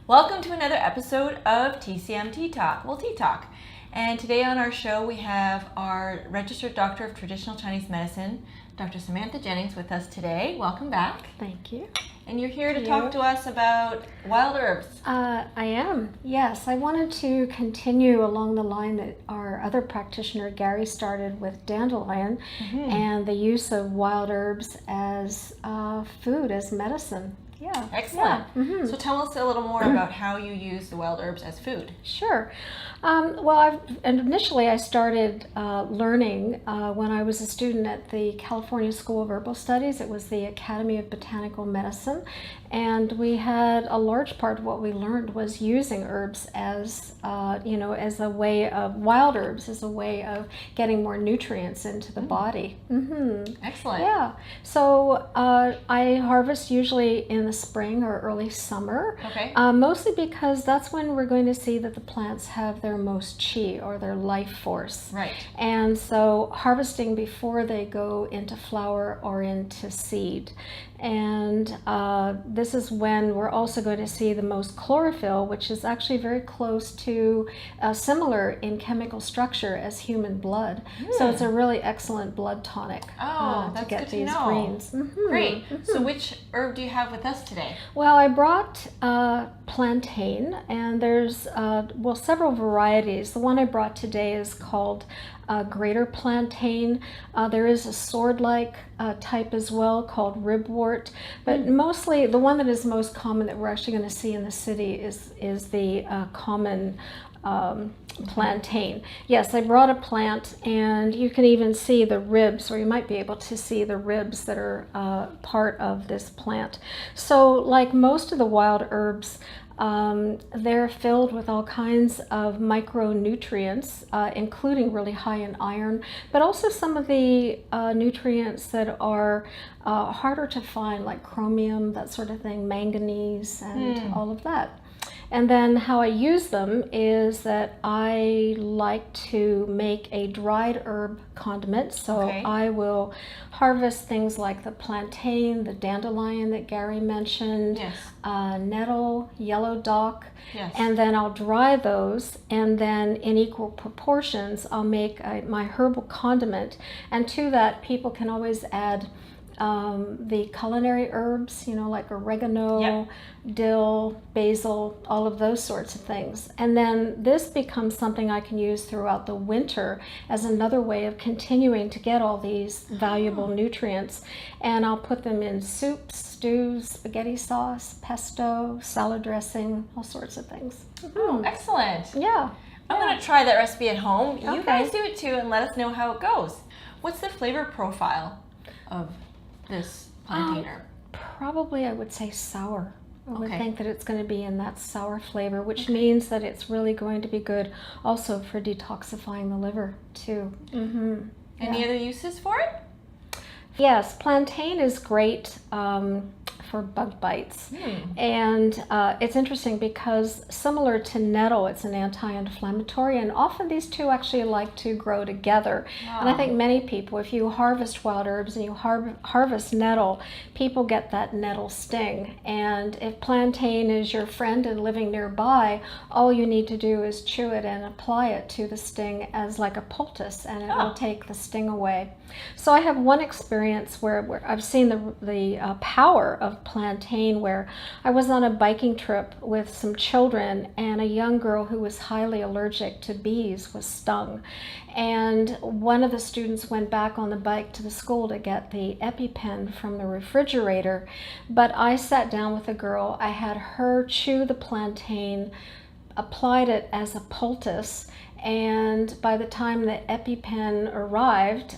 Welcome to another episode of TCM Tea Talk. Well, Tea Talk. And today on our show we have our Registered Doctor of Traditional Chinese Medicine, Dr. Samantha Jennings, with us today. Welcome back. Thank you. And you're here to talk to us about wild herbs. I am, yes. I wanted to continue along the line that our other practitioner, Gary, started with dandelion and the use of wild herbs as food, as medicine. Yeah. Excellent. Yeah. So tell us a little more about how you use the wild herbs as food. Sure. Well, initially I started learning when I was a student at the California School of Herbal Studies. It was the Academy of Botanical Medicine, and we had a large part of what we learned was using herbs as, as a way of, wild herbs as a way of getting more nutrients into the body. Excellent. Yeah. So I harvest usually in the spring or early summer. Okay. Mostly because that's when we're going to see that the plants have their most chi, or their life force. Right. And so harvesting before they go into flower or into seed. And this is when we're also going to see the most chlorophyll, which is actually very close to similar in chemical structure as human blood. So it's a really excellent blood tonic that's to get good to these know. greens. Great. So which herb do you have with us today? Well, I brought plantain, and there's several varieties. The one I brought today is called greater plantain. There is a sword-like type as well called ribwort, but mostly the one that is most common that we're actually going to see in the city is the common plantain. Yes, I brought a plant, and you can even see the ribs, or you might be able to see the ribs that are part of this plant. So like most of the wild herbs, they're filled with all kinds of micronutrients, including really high in iron, but also some of the nutrients that are harder to find, like chromium, that sort of thing, manganese, and all of that. And then how I use them is that I like to make a dried herb condiment. So I will harvest things like the plantain, the dandelion that Gary mentioned, nettle, yellow dock, and then I'll dry those, and then in equal proportions I'll make my herbal condiment. And to that, people can always add the culinary herbs, like oregano, dill, basil, all of those sorts of things. And then this becomes something I can use throughout the winter as another way of continuing to get all these valuable nutrients. And I'll put them in soups, stews, spaghetti sauce, pesto, salad dressing, all sorts of things. Oh, excellent. Yeah. I'm going to try that recipe at home. You guys do it too, and let us know how it goes. What's the flavor profile of this plantain herb? Probably I would say sour. I would think that it's going to be in that sour flavor, which means that it's really going to be good also for detoxifying the liver too. Any other uses for it? Yes, plantain is great for bug bites. And it's interesting because similar to nettle, it's an anti-inflammatory, and often these two actually like to grow together. And I think many people, if you harvest wild herbs and you harvest nettle, people get that nettle sting. And if plantain is your friend and living nearby, all you need to do is chew it and apply it to the sting as like a poultice, and it will take the sting away. So I have one experience where I've seen the power of plantain, where I was on a biking trip with some children, and a young girl who was highly allergic to bees was stung. And one of the students went back on the bike to the school to get the EpiPen from the refrigerator, but I sat down with the girl. I had her chew the plantain, applied it as a poultice, and by the time the EpiPen arrived,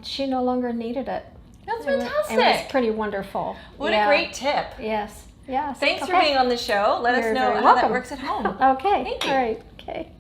she no longer needed it. That's fantastic. It was pretty wonderful. What a great tip. Yes. Thanks for being on the show. Let us know how that works at home. Okay. Thank you. All right. Okay.